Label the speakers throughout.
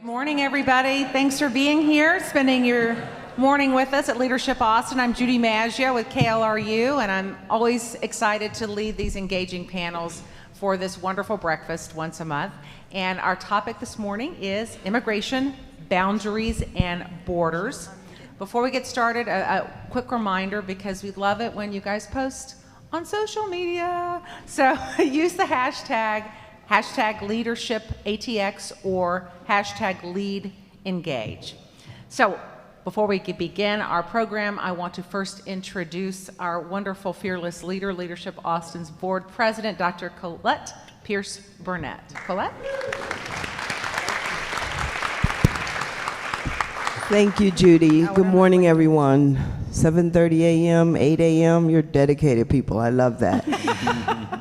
Speaker 1: Morning, everybody. Thanks for being here, spending your morning with us at Leadership Austin. I'm Judy Maggio with KLRU, and I'm always excited to lead these engaging panels for this wonderful breakfast once a month. And our topic this morning is immigration, boundaries, and borders. Before we get started, a quick reminder, because we love it when you guys post on social media. So use the hashtag #LeadershipATX or #LeadEngage. So before we begin our program, I want to first introduce our wonderful fearless leader, Leadership Austin's board president, Dr. Colette Pierce Burnett. Colette?
Speaker 2: Thank you, Judy. Good morning, everyone. 7:30 a.m., 8 a.m., you're dedicated people. I love that.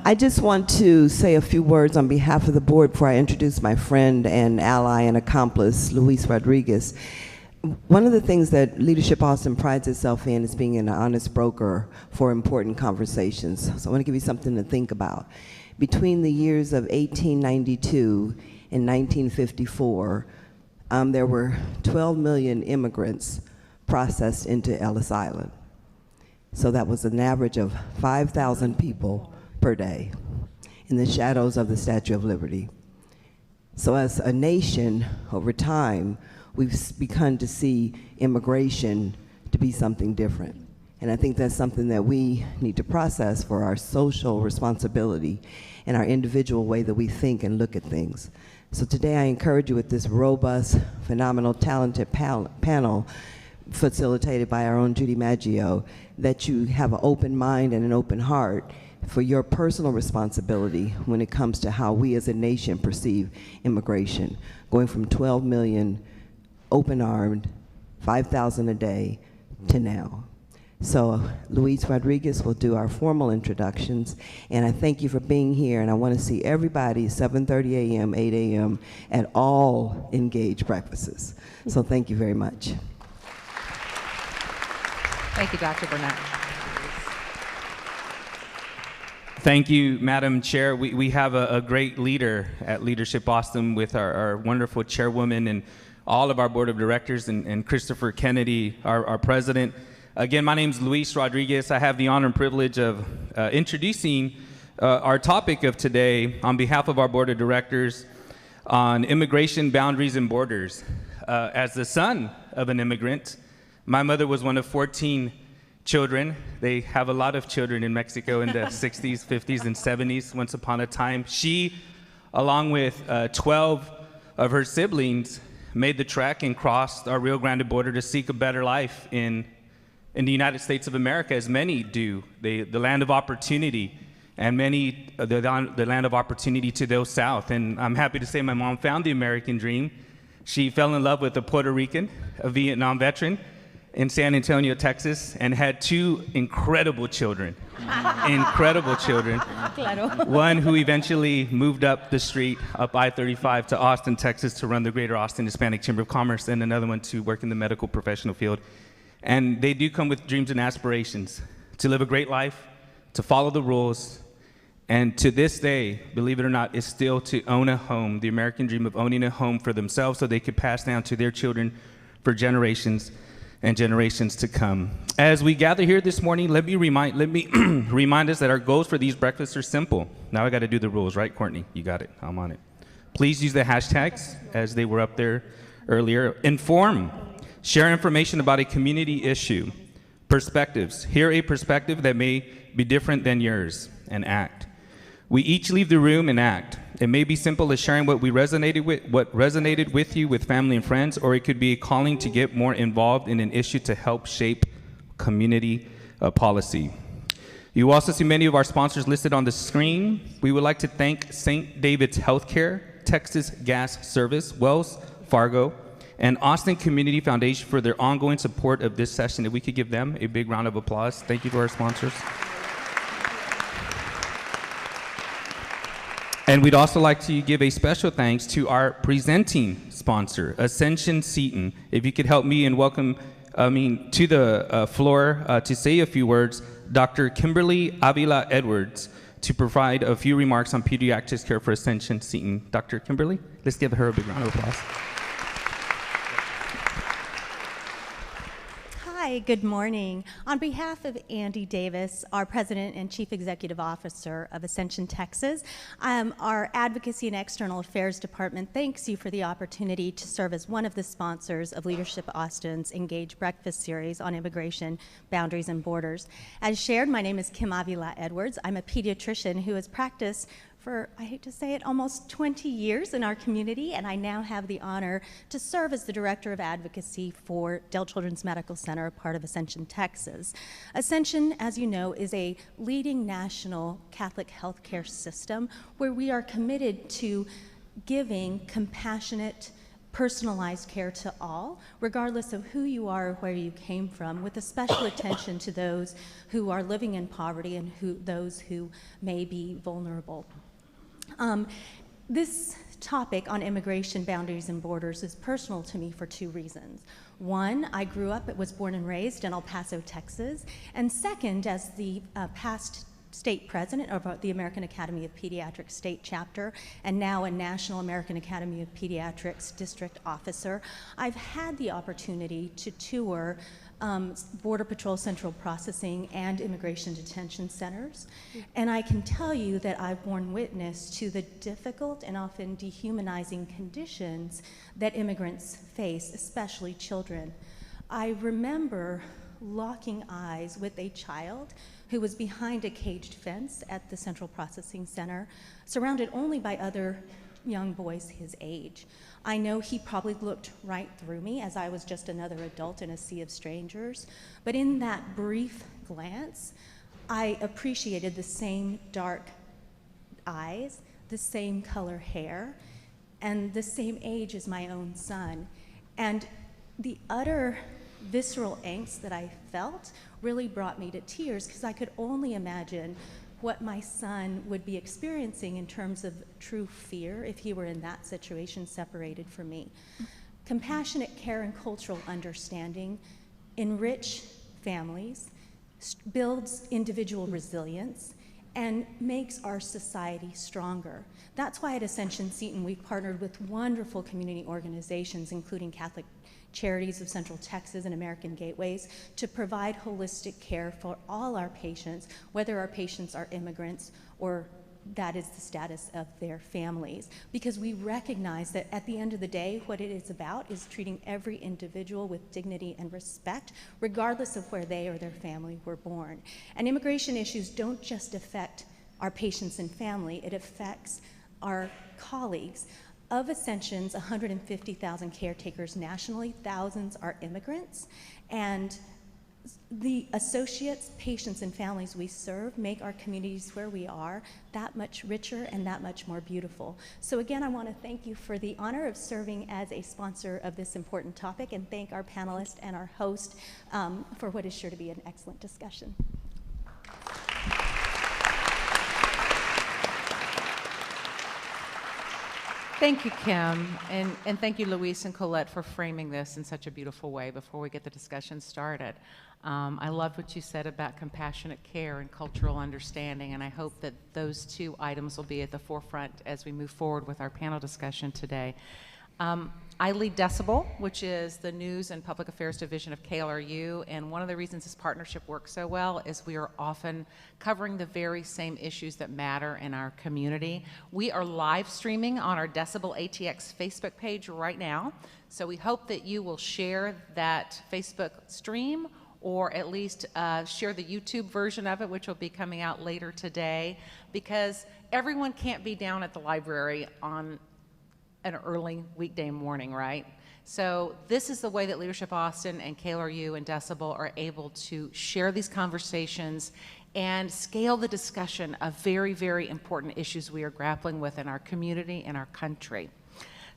Speaker 2: I just want to say a few words on behalf of the board before I introduce my friend and ally and accomplice, Luis Rodriguez. One of the things that Leadership Austin prides itself in is being an honest broker for important conversations. So I want to give you something to think about. Between the years of 1892 and 1954, there were 12 million immigrants processed into Ellis Island. So that was an average of 5,000 people per day in the shadows of the Statue of Liberty. So as a nation, over time, we've begun to see immigration to be something different. And I think that's something that we need to process for our social responsibility and our individual way that we think and look at things. So today I encourage you with this robust, phenomenal, talented panel facilitated by our own Judy Maggio, that you have an open mind and an open heart for your personal responsibility when it comes to how we as a nation perceive immigration, going from 12 million open-armed, 5,000 a day, to now. So Luis Rodriguez will do our formal introductions, and I thank you for being here, and I want to see everybody 7:30 a.m., 8 a.m. at all engaged breakfasts. So thank you very much.
Speaker 1: Thank you, Dr. Burnett.
Speaker 3: Thank you, Madam Chair. We have a great leader at Leadership Austin with our wonderful chairwoman and all of our board of directors, and Christopher Kennedy, our president. Again, my name is Luis Rodriguez. I have the honor and privilege of introducing our topic of today on behalf of our board of directors on immigration, boundaries, and borders. As the son of an immigrant, my mother was one of 14 children. They have a lot of children in Mexico in the 60s, 50s, and 70s. Once upon a time, she, along with 12 of her siblings, made the trek and crossed our Rio Grande border to seek a better life in the United States of America, as many do, the land of opportunity, and many, the land of opportunity to those south. And I'm happy to say my mom found the American dream. She fell in love with a Puerto Rican, a Vietnam veteran, in San Antonio, Texas, and had two incredible children. Incredible children. One who eventually moved up the street, up I-35 to Austin, Texas, to run the Greater Austin Hispanic Chamber of Commerce, and another one to work in the medical professional field. And they do come with dreams and aspirations to live a great life, to follow the rules, and to this day, believe it or not, is still to own a home, the American dream of owning a home for themselves so they could pass down to their children for generations and generations to come. As we gather here this morning, let me remind us that our goals for these breakfasts are simple. Now I got to do the rules, right, Courtney? You got it. I'm on it. Please use the hashtags as they were up there earlier. Inform. Share information about a community issue. Perspectives. Hear a perspective that may be different than yours, and act. We each leave the room and act. It may be simple as sharing what resonated with you with family and friends, or it could be a calling to get more involved in an issue to help shape community policy. You also see many of our sponsors listed on the screen. We would like to thank St. David's Healthcare, Texas Gas Service, Wells Fargo, and Austin Community Foundation for their ongoing support of this session. If we could give them a big round of applause. Thank you to our sponsors. And we'd also like to give a special thanks to our presenting sponsor, Ascension Seton. If you could help me and welcome to the floor to say a few words, Dr. Kimberly Avila Edwards, to provide a few remarks on pediatrics care for Ascension Seton. Dr. Kimberly, let's give her a big round of applause.
Speaker 4: Hi, good morning. On behalf of Andy Davis, our President and Chief Executive Officer of Ascension, Texas, our Advocacy and External Affairs Department thanks you for the opportunity to serve as one of the sponsors of Leadership Austin's Engage Breakfast series on immigration, boundaries, and borders. As shared, my name is Kim Avila Edwards. I'm a pediatrician who has practiced for, I hate to say it, almost 20 years in our community, and I now have the honor to serve as the Director of Advocacy for Dell Children's Medical Center, a part of Ascension, Texas. Ascension, as you know, is a leading national Catholic healthcare system where we are committed to giving compassionate, personalized care to all, regardless of who you are or where you came from, with a special attention to those who are living in poverty and those who may be vulnerable. This topic on immigration, boundaries, and borders is personal to me for two reasons. One, I was born and raised in El Paso, Texas. And second, as the past state president of the American Academy of Pediatrics state chapter and now a National American Academy of Pediatrics district officer, I've had the opportunity to tour Border Patrol Central Processing and Immigration Detention Centers. And I can tell you that I've borne witness to the difficult and often dehumanizing conditions that immigrants face, especially children. I remember locking eyes with a child who was behind a caged fence at the Central Processing Center, surrounded only by other young boys his age. I know he probably looked right through me as I was just another adult in a sea of strangers, but in that brief glance, I appreciated the same dark eyes, the same color hair, and the same age as my own son. And the utter visceral angst that I felt really brought me to tears because I could only imagine what my son would be experiencing in terms of true fear if he were in that situation separated from me. Compassionate care and cultural understanding enrich families, builds individual resilience, and makes our society stronger. That's why at Ascension Seton we've partnered with wonderful community organizations, including Catholic Charities of Central Texas and American Gateways, to provide holistic care for all our patients, whether our patients are immigrants or that is the status of their families. Because we recognize that at the end of the day, what it is about is treating every individual with dignity and respect, regardless of where they or their family were born. And immigration issues don't just affect our patients and family, it affects our colleagues. Of Ascension's 150,000 caretakers nationally, thousands are immigrants, and the associates, patients, and families we serve make our communities where we are that much richer and that much more beautiful. So again, I want to thank you for the honor of serving as a sponsor of this important topic, and thank our panelists and our host for what is sure to be an excellent discussion.
Speaker 1: Thank you, Kim, and thank you, Luis and Colette, for framing this in such a beautiful way before we get the discussion started. I loved what you said about compassionate care and cultural understanding, and I hope that those two items will be at the forefront as we move forward with our panel discussion today. I lead Decibel, which is the News and Public Affairs Division of KLRU, and one of the reasons this partnership works so well is we are often covering the very same issues that matter in our community. We are live streaming on our Decibel ATX Facebook page right now, so we hope that you will share that Facebook stream or at least share the YouTube version of it, which will be coming out later today, because everyone can't be down at the library on an early weekday morning, right? So this is the way that Leadership Austin and KLRU and Decibel are able to share these conversations and scale the discussion of very, very important issues we are grappling with in our community and our country.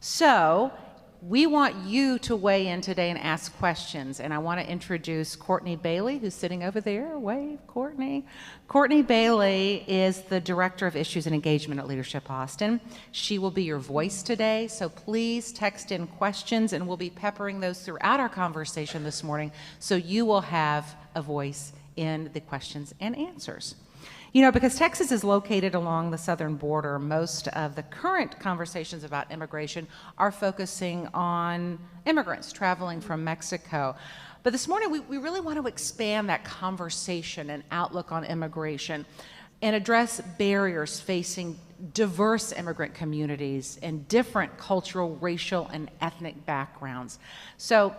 Speaker 1: So we want you to weigh in today and ask questions, and I want to introduce Courtney Bailey, who's sitting over there. Wave, Courtney. Courtney Bailey is the Director of Issues and Engagement at Leadership Austin. She will be your voice today, so please text in questions, and we'll be peppering those throughout our conversation this morning, so you will have a voice in the questions and answers. You know, because Texas is located along the southern border, most of the current conversations about immigration are focusing on immigrants traveling from Mexico. But this morning, we really want to expand that conversation and outlook on immigration and address barriers facing diverse immigrant communities and different cultural, racial, and ethnic backgrounds. So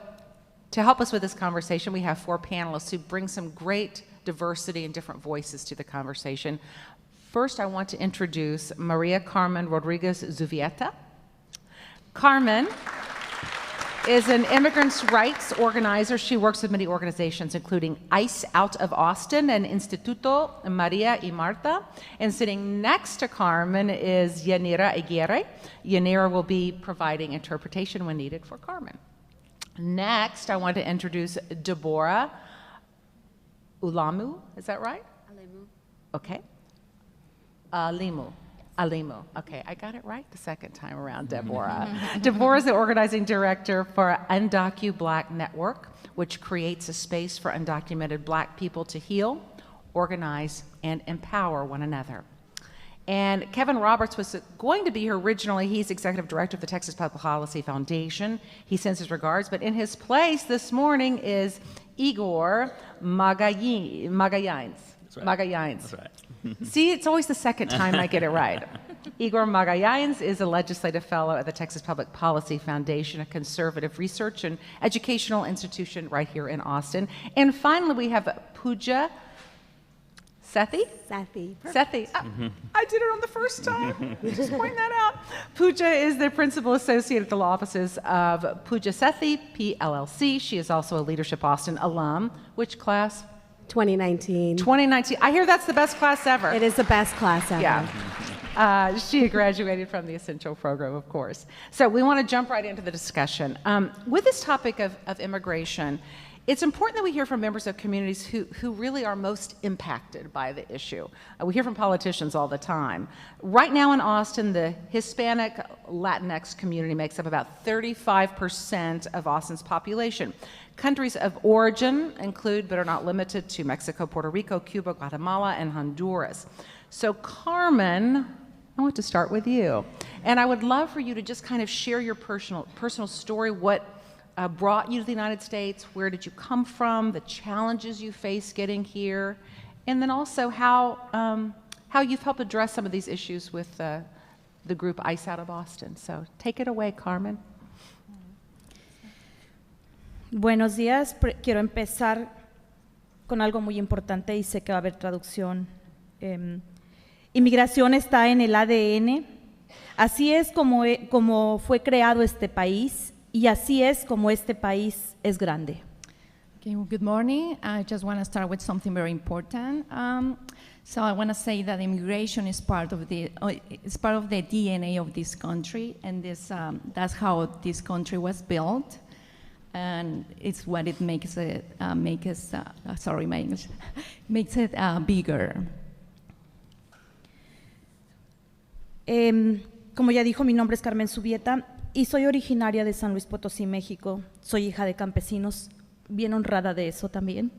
Speaker 1: to help us with this conversation, we have 4 panelists who bring some great diversity and different voices to the conversation. First, I want to introduce Maria Carmen Rodriguez Zuvieta. Carmen is an immigrants' rights organizer. She works with many organizations, including ICE out of Austin and Instituto Maria y Marta. And sitting next to Carmen is Yanira Aguirre. Yanira will be providing interpretation when needed for Carmen. Next, I want to introduce Deborah Ulamu. Is that right? Alimu. Okay. Alimu. Okay, I got it right the second time around, Deborah. Deborah is the organizing director for Undocu Black Network, which creates a space for undocumented Black people to heal, organize, and empower one another. And Kevin Roberts was going to be here originally. He's executive director of the Texas Public Policy Foundation. He sends his regards, but in his place this morning is Igor Magallanes.
Speaker 5: That's right.
Speaker 1: Magallanes.
Speaker 5: That's right.
Speaker 1: See, it's always the second time I get it right. Igor Magallanes is a legislative fellow at the Texas Public Policy Foundation, a conservative research and educational institution right here in Austin. And finally, we have Pooja Sethi?
Speaker 6: Sethi.
Speaker 1: Sethi. I did it on the first time. Just point that out. Pooja is the principal associate at the law offices of Pooja Sethi, PLLC. She is also a Leadership Austin alum. Which class?
Speaker 6: 2019.
Speaker 1: 2019. I hear that's the best class ever.
Speaker 6: It is the best class ever.
Speaker 1: Yeah. She graduated from the Essential program, of course. So we want to jump right into the discussion. With this topic of immigration, it's important that we hear from members of communities who really are most impacted by the issue. We hear from politicians all the time. Right now in Austin, the Hispanic Latinx community makes up about 35% of Austin's population. Countries of origin include, but are not limited to, Mexico, Puerto Rico, Cuba, Guatemala, and Honduras. So Carmen, I want to start with you. And I would love for you to just kind of share your personal story, what brought you to the United States, where did you come from, the challenges you face getting here, and then also how you've helped address some of these issues with the group ICE out of Austin. So take it away, Carmen.
Speaker 7: Buenos días. Quiero empezar con algo muy importante y sé que va a haber traducción. Inmigración está en el ADN. Así es como fue creado este país y así es como este país es grande.
Speaker 8: Okay, well, good morning. I just want to start with something very important. So I want to say that immigration is part of the DNA of this country, and that's how this country was built. And it's what it makes it makes it bigger.
Speaker 7: Como ya dijo, mi nombre es Carmen Zuvieta y soy originaria de San Luis Potosí, México. Soy hija de campesinos, bien honrada de eso también.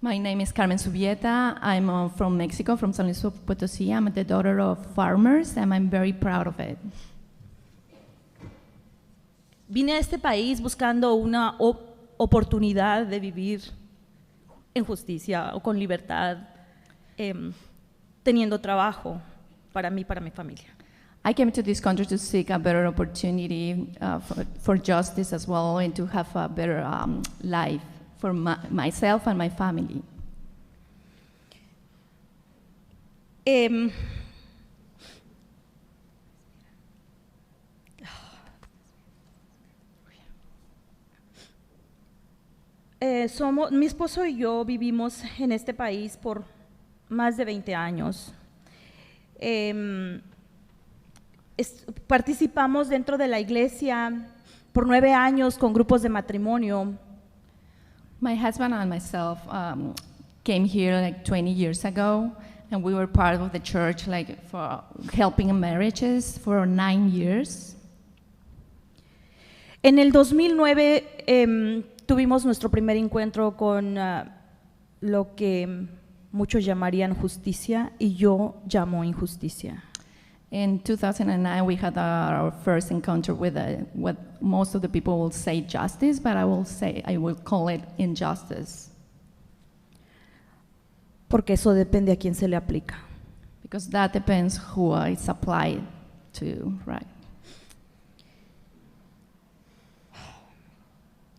Speaker 8: My name is Carmen Zuvieta. I'm from Mexico, from San Luis Potosí. I'm the daughter of farmers, and I'm very proud of it.
Speaker 7: Vine a este país buscando una oportunidad de vivir en justicia o con libertad, teniendo trabajo para mí, para mi familia.
Speaker 8: I came to this country to seek a better opportunity for justice as well, and to have a better life for myself and my family.
Speaker 7: Mi esposo y yo vivimos en este país por más de 20 años. Participamos dentro de la iglesia por 9 años con grupos de matrimonio.
Speaker 8: My husband and myself came here like 20 years ago, and we were part of the church like for helping in marriages for 9 years.
Speaker 7: En el 2009 tuvimos nuestro primer encuentro con lo que muchos llamarían justicia y yo llamo injusticia.
Speaker 8: In 2009, we had our first encounter with what most of the people will say justice, but I will call it injustice.
Speaker 7: Porque eso depende a quién se le aplica.
Speaker 8: Because that depends who it's applied to, right?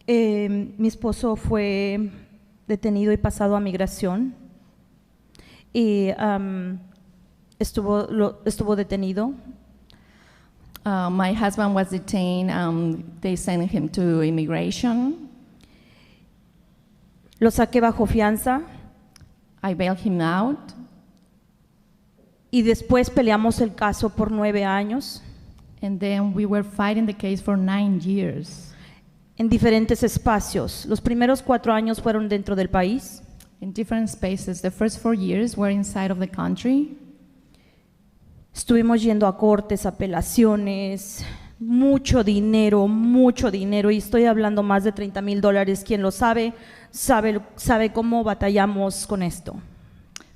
Speaker 7: Mi esposo fue detenido y pasado a migración y estuvo detenido.
Speaker 8: My husband was detained. They sent him to immigration.
Speaker 7: Lo saqué bajo fianza
Speaker 8: I bailed him out.
Speaker 7: y después peleamos el caso por 9 años
Speaker 8: And then we were fighting the case for 9 years
Speaker 7: en diferentes espacios. Los primeros 4 años fueron dentro del país.
Speaker 8: in different spaces. The first 4 years were inside of the country.
Speaker 7: Estuvimos yendo a cortes, apelaciones, mucho dinero, y estoy hablando más de $30,000. Quien lo sabe cómo batallamos con esto.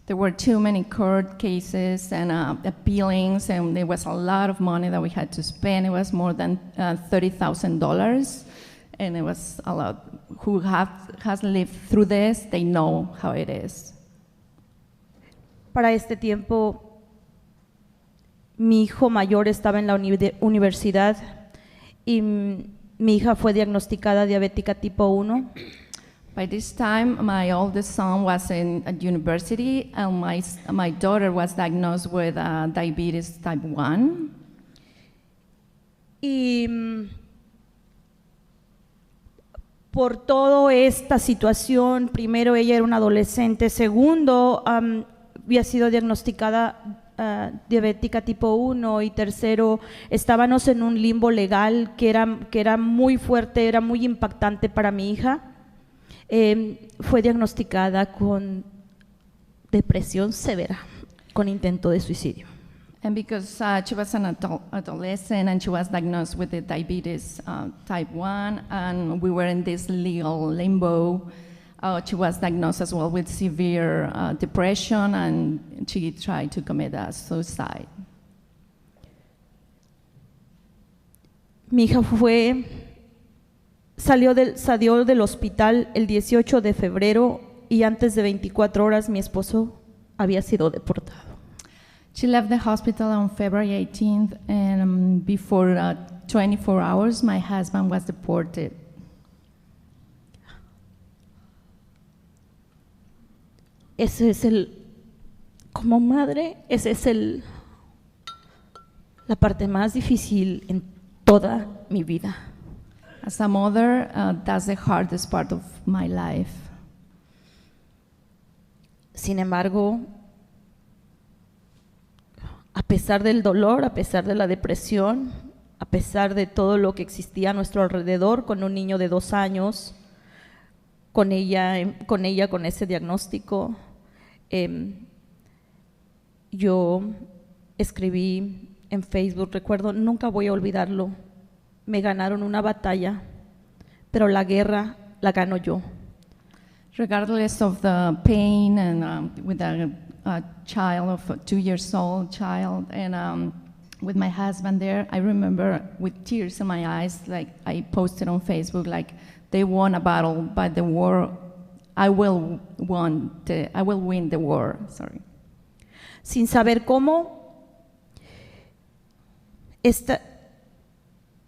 Speaker 8: There were too many court cases and appealings, and there was a lot of money that we had to spend. It was more than $30,000, and it was a lot. Who has lived through this, they know how it is.
Speaker 7: Para este tiempo, mi hijo mayor estaba en la universidad y mi hija fue diagnosticada diabética tipo 1.
Speaker 8: By this time, my oldest son was at university, and my daughter was diagnosed with diabetes type 1.
Speaker 7: Y por toda esta situación, primero ella era una adolescente, segundo había sido diagnosticada diabética tipo 1 y tercero estábamos en un limbo legal que era muy fuerte, era muy impactante para mi hija. Fue diagnosticada con depresión severa, con intento de suicidio.
Speaker 8: And because she was an adolescent and she was diagnosed with the diabetes type 1, and we were in this legal limbo, she was diagnosed as well with severe depression, and she tried to commit suicide.
Speaker 7: Mi hija salió del hospital el 18 de febrero y antes de 24 horas mi esposo había sido deportado.
Speaker 8: She left the hospital on February 18th, and before 24 hours, my husband was deported.
Speaker 7: Como madre, esa es la parte más difícil en toda mi vida.
Speaker 8: As a mother, that's the hardest part of my life.
Speaker 7: Sin embargo, a pesar del dolor, a pesar de la depresión, a pesar de todo lo que existía a nuestro alrededor, con un niño de 2 años, con ese diagnóstico, yo escribí en Facebook, recuerdo, nunca voy a olvidarlo, me ganaron una batalla, pero la guerra la gano yo.
Speaker 8: Regardless of the pain and with a child of a 2-year-old child and with my husband there, I remember with tears in my eyes, like I posted on Facebook, like they won a battle, but the war, I will win the war. Sorry.
Speaker 7: Sin saber cómo,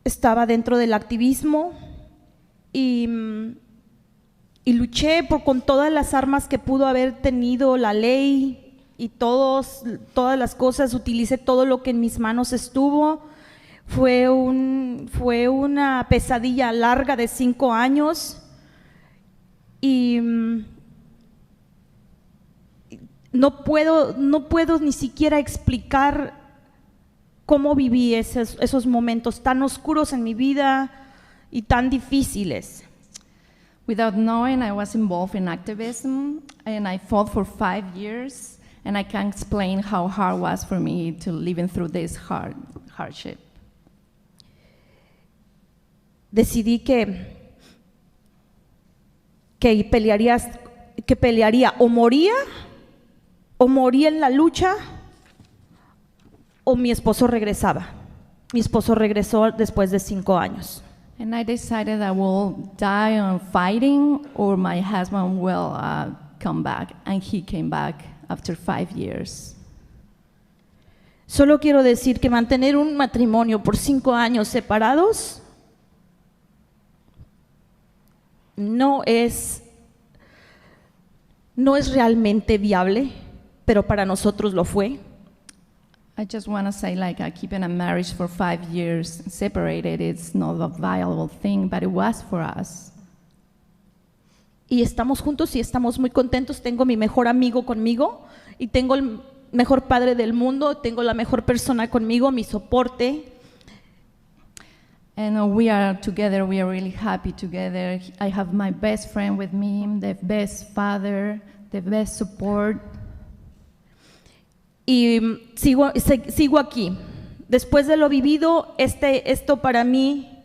Speaker 7: estaba dentro del activismo y luché con todas las armas que pudo haber tenido la ley y todas las cosas, utilicé todo lo que en mis manos estuvo. Fue una pesadilla larga de 5 años y no puedo ni siquiera explicar cómo viví esos momentos tan oscuros en mi vida y tan difíciles.
Speaker 8: Without knowing, I was involved in activism, and I fought for 5 years, and I can't explain how hard it was for me to living through this hardship.
Speaker 7: Decidí que pelearía o moría en la lucha o mi esposo regresaba. Mi esposo regresó después de 5 años.
Speaker 8: And I decided I will die on fighting or my husband will come back. And he came back after 5 years.
Speaker 7: Solo quiero decir que mantener un matrimonio por 5 años separados no es realmente viable, pero para nosotros lo fue.
Speaker 8: I just want to say, like, keeping a marriage for 5 years separated, it's not a viable thing, but it was for us.
Speaker 7: Y estamos juntos y estamos muy contentos. Tengo mi mejor amigo conmigo y tengo el mejor padre del mundo, tengo la mejor persona conmigo, mi soporte.
Speaker 8: And we are together, we are really happy together. I have my best friend with me, the best father, the best support.
Speaker 7: Y sigo aquí. Después de lo vivido, esto para mí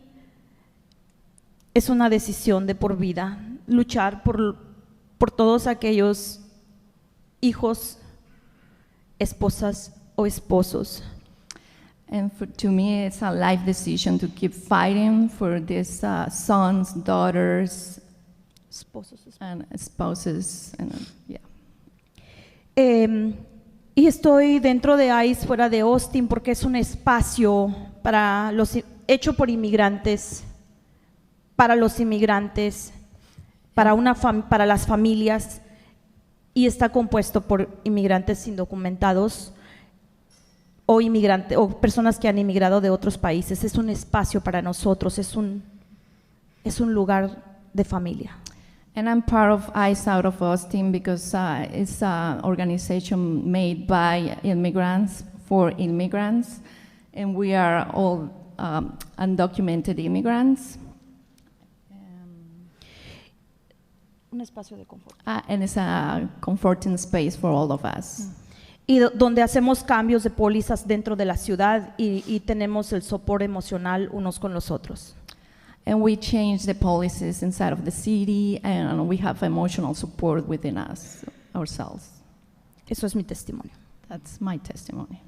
Speaker 7: es una decisión de por vida. Luchar por todos aquellos hijos, esposas o esposos.
Speaker 8: And to me, it's a life decision to keep fighting for these sons, daughters, and spouses. And, yeah.
Speaker 7: Y estoy dentro de ICE, fuera de Austin, porque es un espacio hecho por inmigrantes, para los inmigrantes, para las familias, y está compuesto por inmigrantes indocumentados o personas que han inmigrado de otros países. Es un espacio para nosotros, es un lugar de familia.
Speaker 8: And I'm part of ICE out of Austin because it's an organization made by immigrants for immigrants, and we are all undocumented immigrants.
Speaker 7: Un espacio de confort.
Speaker 8: And it's a comforting space for all of us.
Speaker 7: Y donde hacemos cambios de pólizas dentro de la ciudad y tenemos el soporte emocional unos con los otros.
Speaker 8: And we change the policies inside of the city, and we have emotional support within us, ourselves.
Speaker 7: Eso es mi testimonio.
Speaker 8: That's my testimony.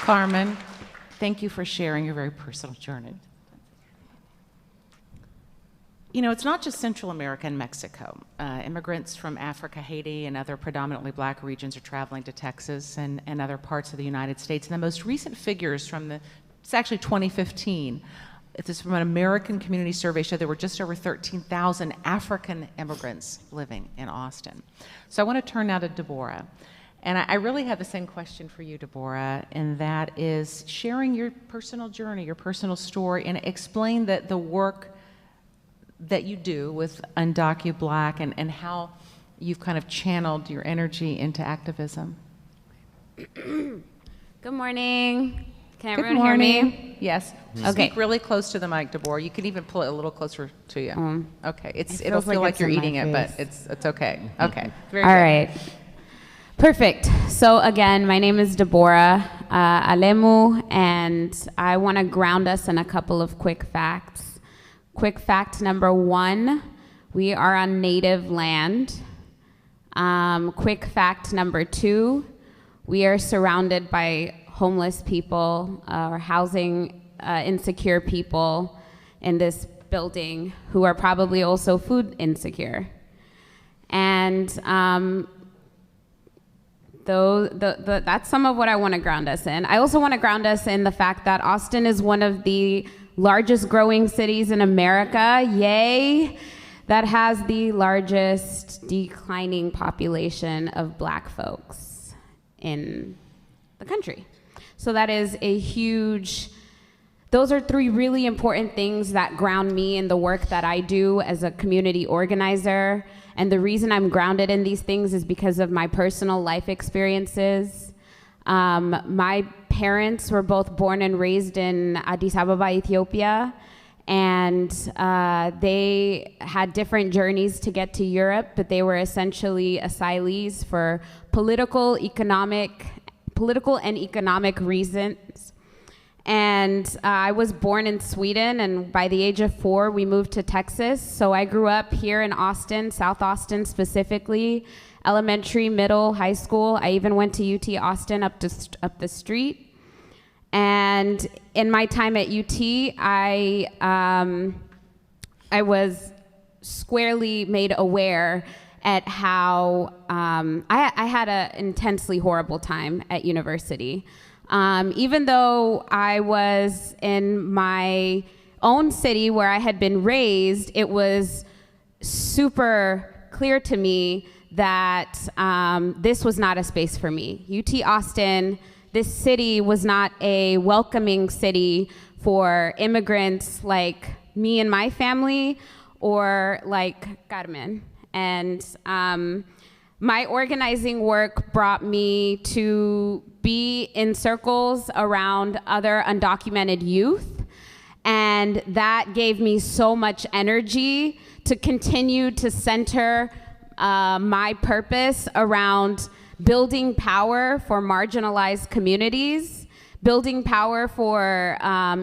Speaker 1: Carmen, thank you for sharing your very personal journey. You know, it's not just Central America and Mexico. Immigrants from Africa, Haiti, and other predominantly black regions are traveling to Texas and other parts of the United States. And the most recent figures it's actually 2015. This is from an American community survey, showed there were just over 13,000 African immigrants living in Austin. So I want to turn now to Deborah. And I really have the same question for you, Deborah, and that is sharing your personal journey, your personal story, and explain the work that you do with Undocu Black and how you've kind of channeled your energy into activism.
Speaker 5: Good morning. Can everyone hear me?
Speaker 1: Yes.
Speaker 5: Okay.
Speaker 1: Speak really close to the mic, Deborah. You can even pull it a little closer to you. Okay. It'll feel like you're eating it, but it's okay. Okay. Very
Speaker 5: All
Speaker 1: good.
Speaker 5: right. Perfect. So again, my name is Deborah Alemu, and I want to ground us in a couple of quick facts. Quick fact number 1, we are on native land. Quick fact number 2, we are surrounded by homeless people or housing insecure people in this building who are probably also food insecure. And that's some of what I want to ground us in. I also want to ground us in the fact that Austin is one of the largest growing cities in America, yay, that has the largest declining population of black folks in the country. So that is a huge, those are 3 really important things that ground me in the work that I do as a community organizer. And the reason I'm grounded in these things is because of my personal life experiences. My parents were both born and raised in Addis Ababa, Ethiopia, and they had different journeys to get to Europe, but they were essentially asylees for political and economic reasons. And I was born in Sweden, and by the age of 4, we moved to Texas. So I grew up here in Austin, South Austin specifically, elementary, middle, high school. I even went to UT Austin up the street. And in my time at UT, I was squarely made aware at how I had an intensely horrible time at university. Even though I was in my own city where I had been raised, it was super clear to me that this was not a space for me. UT Austin, this city was not a welcoming city for immigrants like me and my family, or like Carmen. And my organizing work brought me to be in circles around other undocumented youth. And that gave me so much energy to continue to center my purpose around building power for marginalized communities, building power for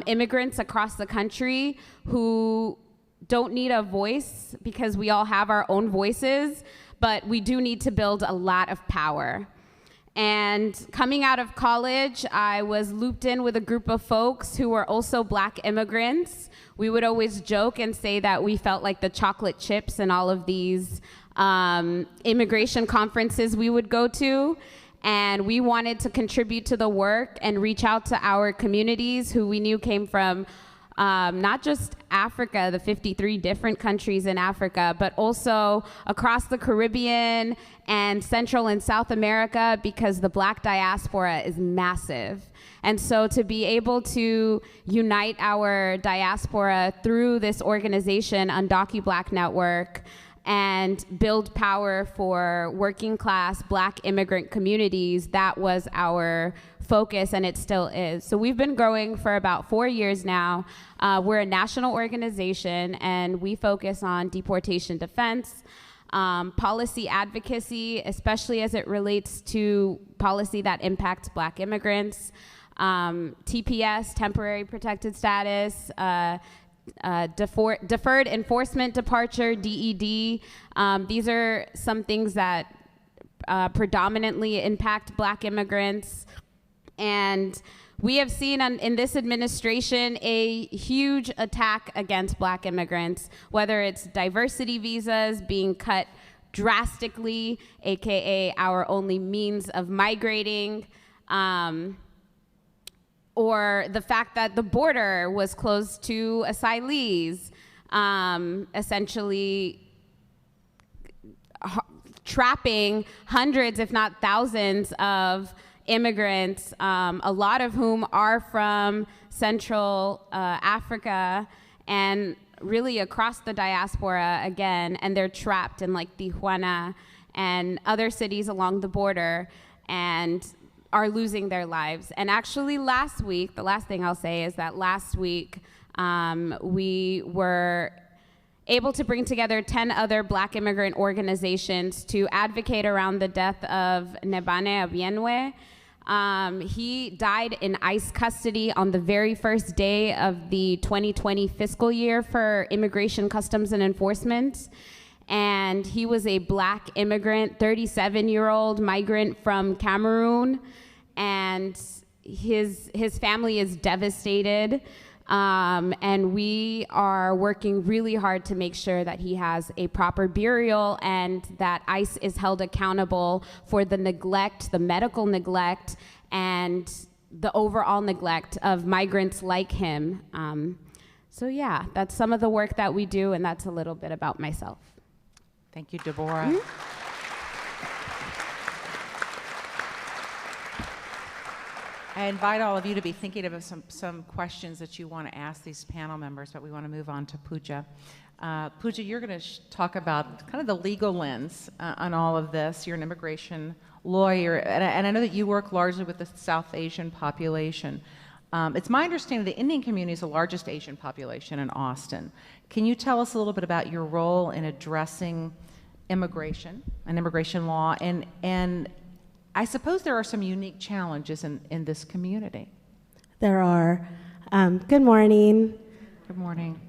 Speaker 5: immigrants across the country who don't need a voice, because we all have our own voices, but we do need to build a lot of power. And coming out of college, I was looped in with a group of folks who were also Black immigrants. We would always joke and say that we felt like the chocolate chips in all of these immigration conferences we would go to. And we wanted to contribute to the work and reach out to our communities who we knew came from not just Africa, the 53 different countries in Africa, but also across the Caribbean and Central and South America, because the Black diaspora is massive. And so to be able to unite our diaspora through this organization, UndocuBlack Network, and build power for working class Black immigrant communities, that was our focus, and it still is. So we've been growing for about 4 years now. We're a national organization, and we focus on deportation defense, policy advocacy, especially as it relates to policy that impacts Black immigrants, TPS, temporary protected status, deferred enforcement departure, DED. These are some things that predominantly impact Black immigrants. And we have seen in this administration a huge attack against Black immigrants, whether it's diversity visas being cut drastically, AKA our only means of migrating, or the fact that the border was closed to asylees, essentially trapping hundreds, if not thousands, of immigrants, a lot of whom are from Central Africa and really across the diaspora again, and they're trapped in like Tijuana and other cities along the border and are losing their lives. And actually last week, the last thing I'll say is that last week we were able to bring together 10 other Black immigrant organizations to advocate around the death of Nebane Abienwe. He died in ICE custody on the very first day of the 2020 fiscal year for Immigration, Customs, and Enforcement. And he was a Black immigrant, 37-year-old migrant from Cameroon. And his family is devastated. And we are working really hard to make sure that he has a proper burial and that ICE is held accountable for the neglect, the medical neglect, and the overall neglect of migrants like him. So yeah, that's some of the work that we do, and that's a little bit about myself.
Speaker 1: Thank you, Deborah.
Speaker 5: Mm-hmm.
Speaker 1: I invite all of you to be thinking of some questions that you want to ask these panel members, but we want to move on to Pooja. Pooja, you're going to talk about kind of the legal lens on all of this. You're an immigration lawyer, and I know that you work largely with the South Asian population. It's my understanding the Indian community is the largest Asian population in Austin. Can you tell us a little bit about your role in addressing immigration and immigration law, and I suppose there are some unique challenges in this community?
Speaker 6: there are. Good morning.
Speaker 1: Good morning.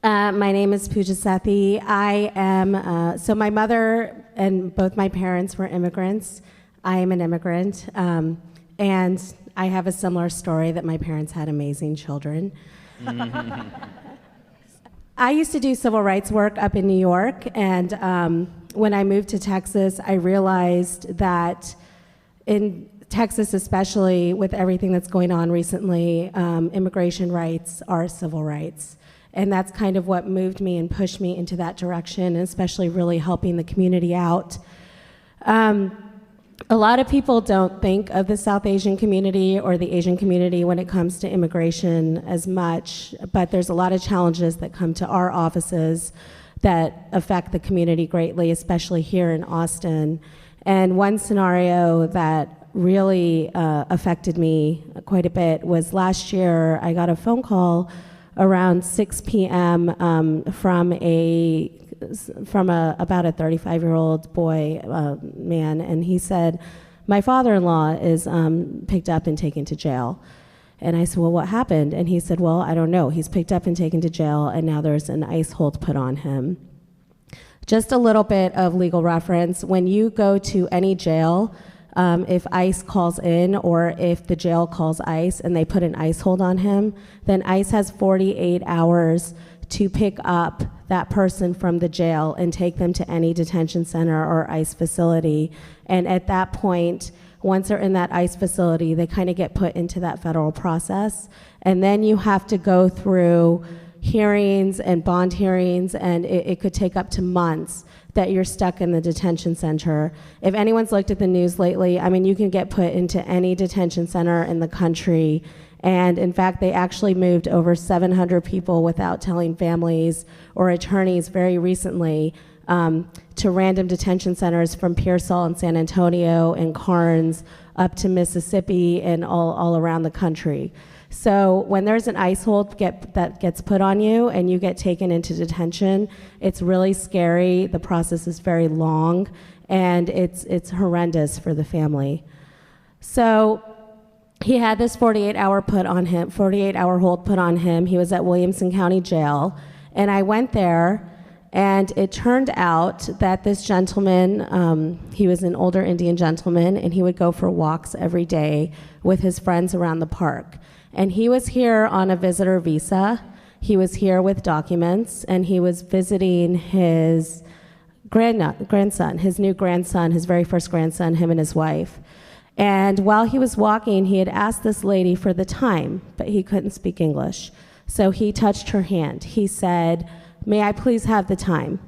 Speaker 6: My name is Pooja Sethi. I am, so my mother and both my parents were immigrants. I am an immigrant. And I have a similar story that my parents had amazing children. I used to do civil rights work up in New York, and when I moved to Texas, I realized that in Texas, especially with everything that's going on recently, immigration rights are civil rights. And that's kind of what moved me and pushed me into that direction, and especially really helping the community out. A lot of people don't think of the South Asian community or the Asian community when it comes to immigration as much, but there's a lot of challenges that come to our offices that affect the community greatly, especially here in Austin. And one scenario that really affected me quite a bit was last year I got a phone call around 6 p.m. From about a 35-year-old boy, man, and he said, my father-in-law is picked up and taken to jail. And I said, well, what happened? And he said, well, I don't know. He's picked up and taken to jail, and now there's an ICE hold put on him. Just a little bit of legal reference. When you go to any jail, if ICE calls in or if the jail calls ICE and they put an ICE hold on him, then ICE has 48 hours to pick up that person from the jail and take them to any detention center or ICE facility. And at that point, once they're in that ICE facility, they kind of get put into that federal process. And then you have to go through hearings and bond hearings, and it could take up to months that you're stuck in the detention center. If anyone's looked at the news lately, I mean, you can get put into any detention center in the country. And in fact, they actually moved over 700 people without telling families or attorneys very recently to random detention centers from Pearsall and San Antonio and Karnes up to Mississippi and all around the country. So when there's an ICE hold that gets put on you and you get taken into detention, it's really scary. The process is very long, and it's horrendous for the family. So he had this 48-hour hold put on him. He was at Williamson County Jail, and I went there, and it turned out that this gentleman, he was an older Indian gentleman, and he would go for walks every day with his friends around the park. And he was here on a visitor visa. He was here with documents, and he was visiting his grandson, his new grandson, his very first grandson, him and his wife. And while he was walking, he had asked this lady for the time, but he couldn't speak English. So he touched her hand. He said, "May I please have the time?"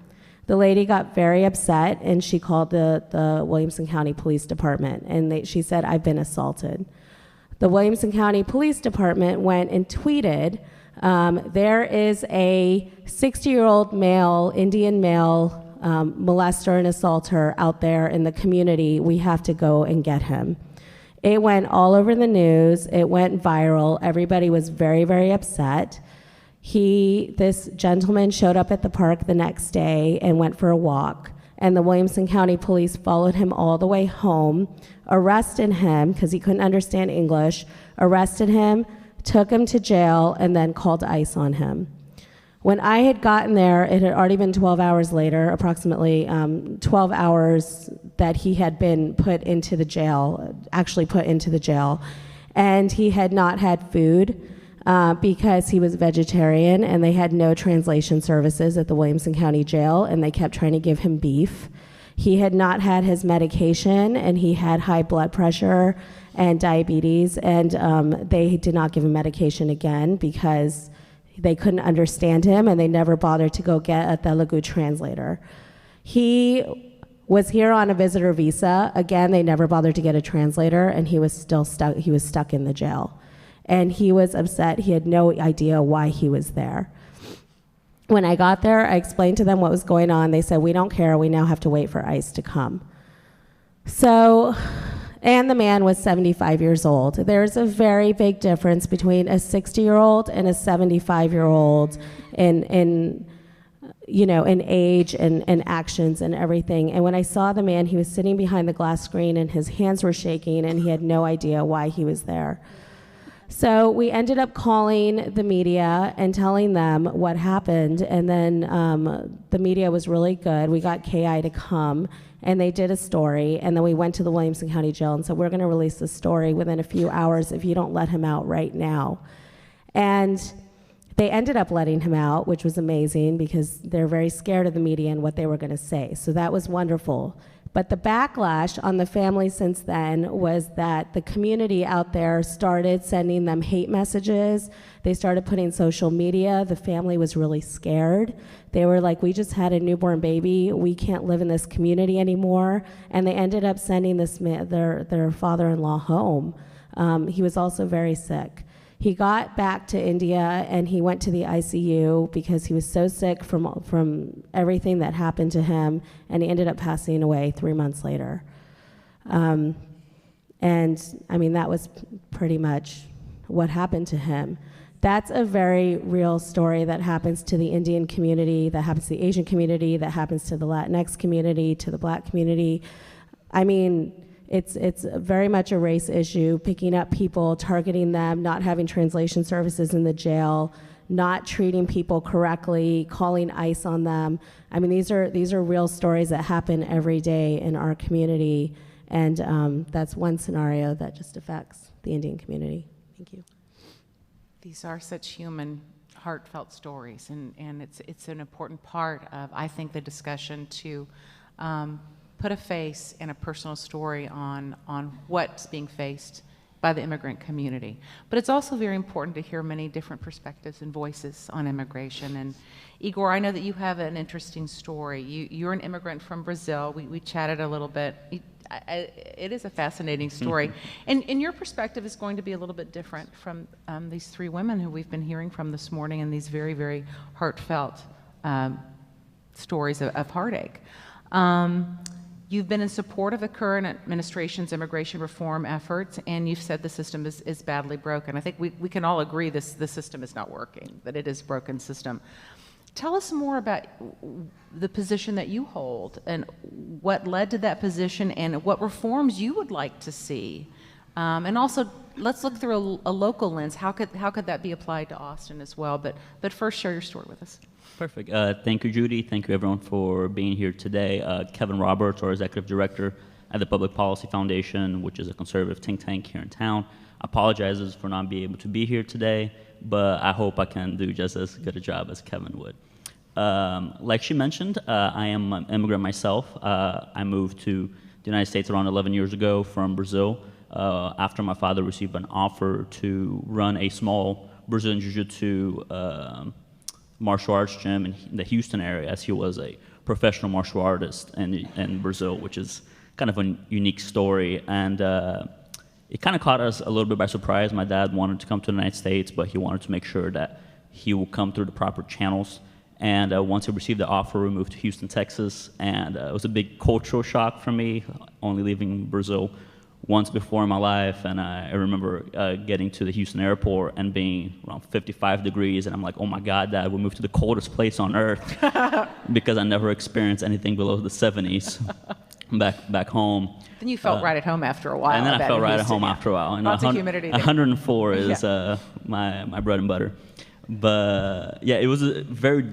Speaker 6: The lady got very upset, and she called the Williamson County Police Department, and she said, "I've been assaulted." The Williamson County Police Department went and tweeted, there is a 60-year-old male, Indian male, molester and assaulter out there in the community. We have to go and get him. It went all over the news. It went viral. Everybody was very, very upset. This gentleman showed up at the park the next day and went for a walk. And the Williamson County Police followed him all the way home, arrested him because he couldn't understand English, arrested him, took him to jail, and then called ICE on him. When I had gotten there, it had already been 12 hours later, approximately 12 hours that he had been put into the jail, and he had not had food because he was vegetarian, and they had no translation services at the Williamson County Jail, and they kept trying to give him beef. He had not had his medication, and he had high blood pressure and diabetes, and they did not give him medication again because they couldn't understand him, and they never bothered to go get a Telugu translator. He was here on a visitor visa. Again, they never bothered to get a translator, and he was still stuck. He was stuck in the jail. And he was upset. He had no idea why he was there. When I got there, I explained to them what was going on. They said, "We don't care. We now have to wait for ICE to come." So, and the man was 75 years old. There's a very big difference between a 60-year-old and a 75-year-old in age and actions and everything. And when I saw the man, he was sitting behind the glass screen, and his hands were shaking, and he had no idea why he was there. So we ended up calling the media and telling them what happened, and then the media was really good. We got KI to come, and they did a story, and then we went to the Williamson County Jail and said, we're going to release the story within a few hours if you don't let him out right now. And they ended up letting him out, which was amazing because they're very scared of the media and what they were going to say. So that was wonderful. But the backlash on the family since then was that the community out there started sending them hate messages. They started putting social media. The family was really scared. They were like, we just had a newborn baby. We can't live in this community anymore. And they ended up sending this their father-in-law home. He was also very sick. He got back to India and he went to the ICU because he was so sick from everything that happened to him, and he ended up passing away 3 months later. And I mean, that was pretty much what happened to him. That's a very real story that happens to the Indian community, that happens to the Asian community, that happens to the Latinx community, to the Black community. I mean, it's very much a race issue, picking up people, targeting them, not having translation services in the jail, not treating people correctly, calling ICE on them. I mean, these are real stories that happen every day in our community, and that's one scenario that just affects the Indian community. Thank you.
Speaker 1: These are such human, heartfelt stories, and it's an important part of, I think, the discussion to put a face and a personal story on what's being faced by the immigrant community. But it's also very important to hear many different perspectives and voices on immigration. And Igor, I know that you have an interesting story. you're an immigrant from Brazil. We chatted a little bit. It is a fascinating story. And your perspective is going to be a little bit different from these three women who we've been hearing from this morning, and these very, very heartfelt stories of heartache. You've been in support of the current administration's immigration reform efforts, and you've said the system is badly broken. I think we can all agree the system is not working, that it is a broken system. Tell us more about the position that you hold and what led to that position and what reforms you would like to see. And also, let's look through a local lens. How could that be applied to Austin as well? But first, share your story with us.
Speaker 9: Perfect. Thank you, Judy. Thank you, everyone, for being here today. Kevin Roberts, our Executive Director at the Public Policy Foundation, which is a conservative think tank here in town, apologizes for not being able to be here today, but I hope I can do just as good a job as Kevin would. Like she mentioned, I am an immigrant myself. I moved to the United States around 11 years ago from Brazil after my father received an offer to run a small Brazilian Jiu-Jitsu martial arts gym in the Houston area, as he was a professional martial artist in Brazil, which is kind of a unique story. And it kind of caught us a little bit by surprise. My dad wanted to come to the United States, but he wanted to make sure that he would come through the proper channels. And once he received the offer, we moved to Houston, Texas. And it was a big cultural shock for me, only leaving Brazil once before in my life. And I remember getting to the Houston airport and being around 55 degrees. And I'm like, oh my God, Dad, we moved to the coldest place on earth because I never experienced anything below the 70s back home.
Speaker 1: Then you felt right at home after a while.
Speaker 9: And then I felt right at home after a while. And
Speaker 1: lots of humidity there.
Speaker 9: 104 is my bread and butter. But yeah, it was very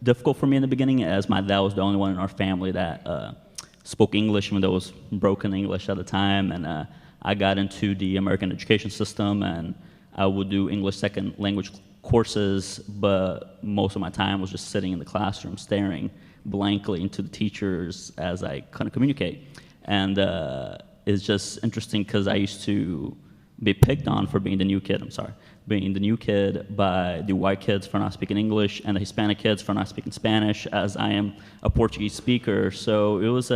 Speaker 9: difficult for me in the beginning, as my dad was the only one in our family that spoke English, even though it was broken English at the time. And I got into the American education system, and I would do English second language courses, but most of my time was just sitting in the classroom staring blankly into the teachers as I couldn't communicate. And it's just interesting because I used to be picked on for being the new kid, being the new kid by the white kids for not speaking English and the Hispanic kids for not speaking Spanish, as I am a Portuguese speaker. So it was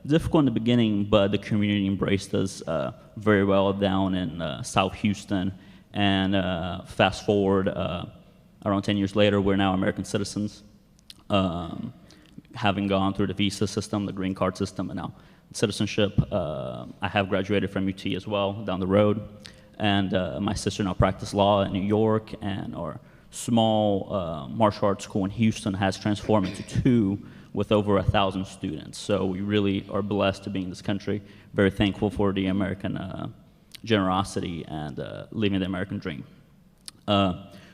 Speaker 9: difficult in the beginning, but the community embraced us very well down in South Houston. And fast forward, around 10 years later, we're now American citizens, having gone through the visa system, the green card system, and now citizenship. I have graduated from UT as well, down the road. And my sister now practices law in New York, and our small martial arts school in Houston has transformed into 2 with over 1,000 students. So we really are blessed to be in this country. Very thankful for the American generosity and living the American dream.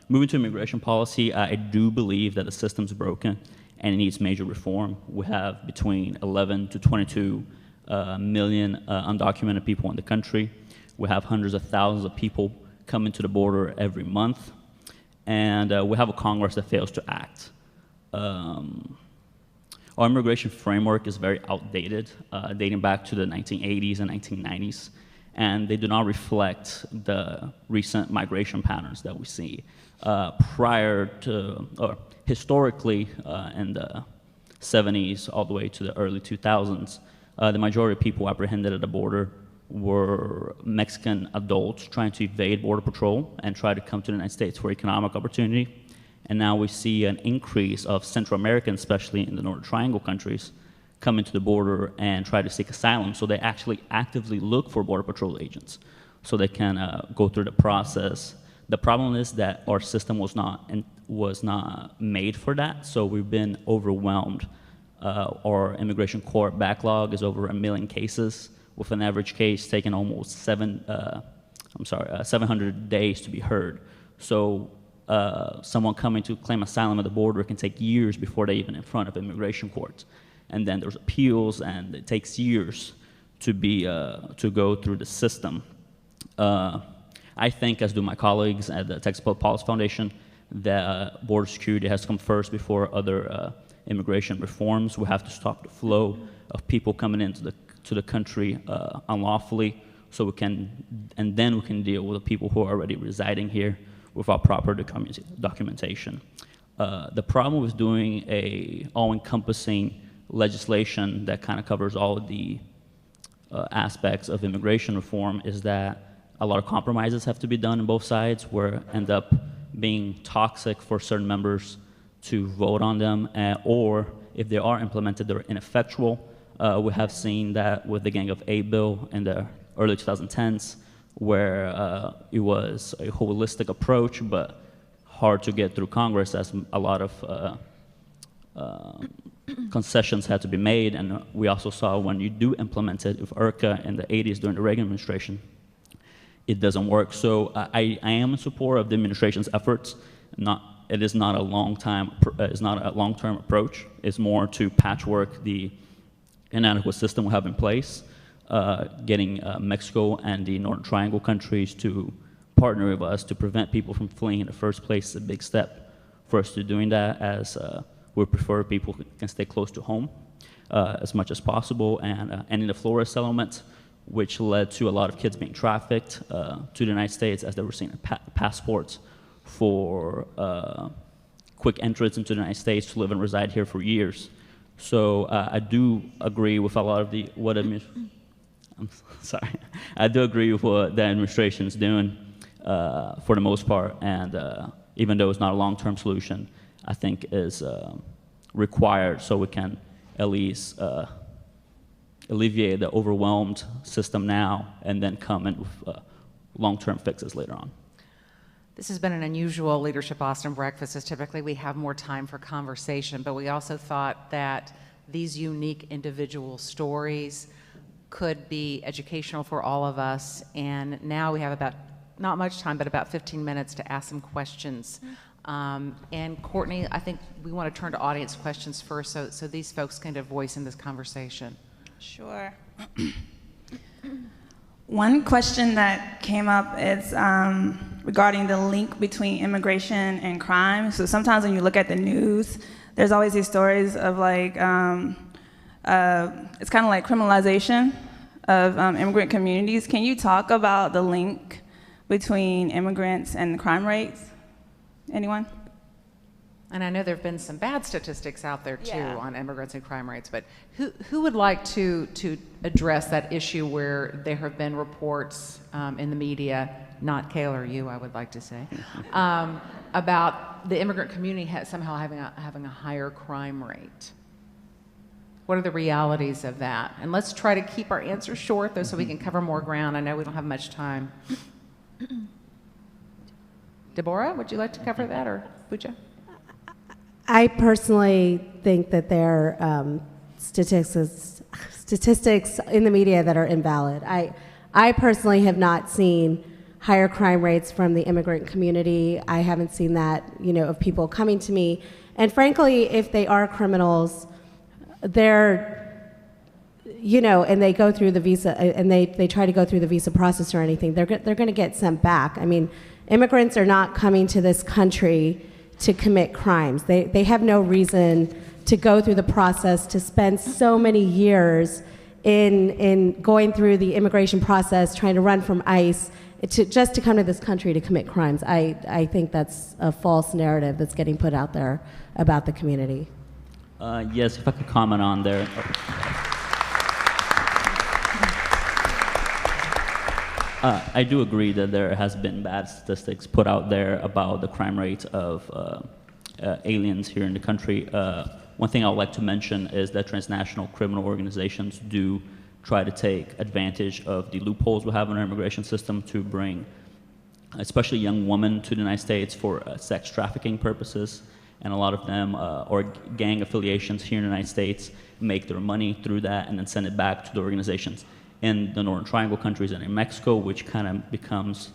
Speaker 9: Moving to immigration policy, I do believe that the system's broken and it needs major reform. We have between 11 to 22 million undocumented people in the country. We have hundreds of thousands of people coming to the border every month. And we have a Congress that fails to act. Our immigration framework is very outdated, dating back to the 1980s and 1990s. And they do not reflect the recent migration patterns that we see. Prior to, or historically, in the 70s all the way to the early 2000s, the majority of people apprehended at the border were Mexican adults trying to evade Border Patrol and try to come to the United States for economic opportunity. And now we see an increase of Central Americans, especially in the Northern Triangle countries, coming to the border and try to seek asylum. So they actually actively look for Border Patrol agents so they can go through the process. The problem is that our system was not made for that, so we've been overwhelmed. Our immigration court backlog is over 1 million cases, with an average case taking almost 700 days to be heard. So someone coming to claim asylum at the border can take years before they're even in front of immigration courts. And then there's appeals, and it takes years to go through the system. I think, as do my colleagues at the Texas Public Policy Foundation, that border security has come first before other immigration reforms. We have to stop the flow of people coming into the country unlawfully, so then we can deal with the people who are already residing here without proper documentation. The problem with doing a all-encompassing legislation that kind of covers all of the aspects of immigration reform is that a lot of compromises have to be done on both sides, where end up being toxic for certain members to vote on them, or if they are implemented, they're ineffectual. We have seen that with the Gang of Eight bill in the early 2010s, where it was a holistic approach, but hard to get through Congress as a lot of concessions had to be made. And we also saw when you do implement it with IRCA in the 80s during the Reagan administration, it doesn't work. So I am in support of the administration's efforts. It is not a long-term approach. It's more to patchwork the inadequate system we have in place, getting Mexico and the Northern Triangle countries to partner with us to prevent people from fleeing in the first place is a big step for us to doing that, as we prefer people who can stay close to home as much as possible. And in the Flores settlement, which led to a lot of kids being trafficked to the United States as they were seeing passports for quick entrance into the United States to live and reside here for years. So I do agree with a lot of I do agree with what the administration is doing for the most part, and even though it's not a long-term solution, I think is required so we can at least alleviate the overwhelmed system now and then come in with long-term fixes later on.
Speaker 1: This has been an unusual Leadership Austin breakfast, as typically we have more time for conversation, but we also thought that these unique individual stories could be educational for all of us. And now we have about, not much time, but about 15 minutes to ask some questions. And Courtney, I think we want to turn to audience questions first, so these folks can have voice in this conversation.
Speaker 10: Sure. One question that came up is regarding the link between immigration and crime. So sometimes when you look at the news, there's always these stories of like, it's kind of like criminalization of immigrant communities. Can you talk about the link between immigrants and crime rates? Anyone?
Speaker 1: And I know there have been some bad statistics out there too on immigrants and crime rates, but who would like to address that issue where there have been reports in the media, not Kale or you, I would like to say, about the immigrant community somehow having a higher crime rate? What are the realities of that? And let's try to keep our answers short, though, so we can cover more ground. I know we don't have much time. Deborah, would you like to cover that, or Pooja?
Speaker 6: I personally think that there are statistics in the media that are invalid. I personally have not seen higher crime rates from the immigrant community. I haven't seen that, of people coming to me. And frankly, if they are criminals, they're, and they go through the visa, and they try to go through the visa process or anything, they're going to get sent back. I mean, immigrants are not coming to this country to commit crimes. They have no reason to go through the process, to spend so many years in going through the immigration process, trying to run from ICE, just to come to this country to commit crimes. I think that's a false narrative that's getting put out there about the community.
Speaker 9: Yes, if I could comment on there. I do agree that there has been bad statistics put out there about the crime rate of aliens here in the country. One thing I would like to mention is that transnational criminal organizations do try to take advantage of the loopholes we have in our immigration system to bring especially young women to the United States for sex trafficking purposes. And a lot of them, or gang affiliations here in the United States, make their money through that and then send it back to the organizations in the Northern Triangle countries and in Mexico, which kind of becomes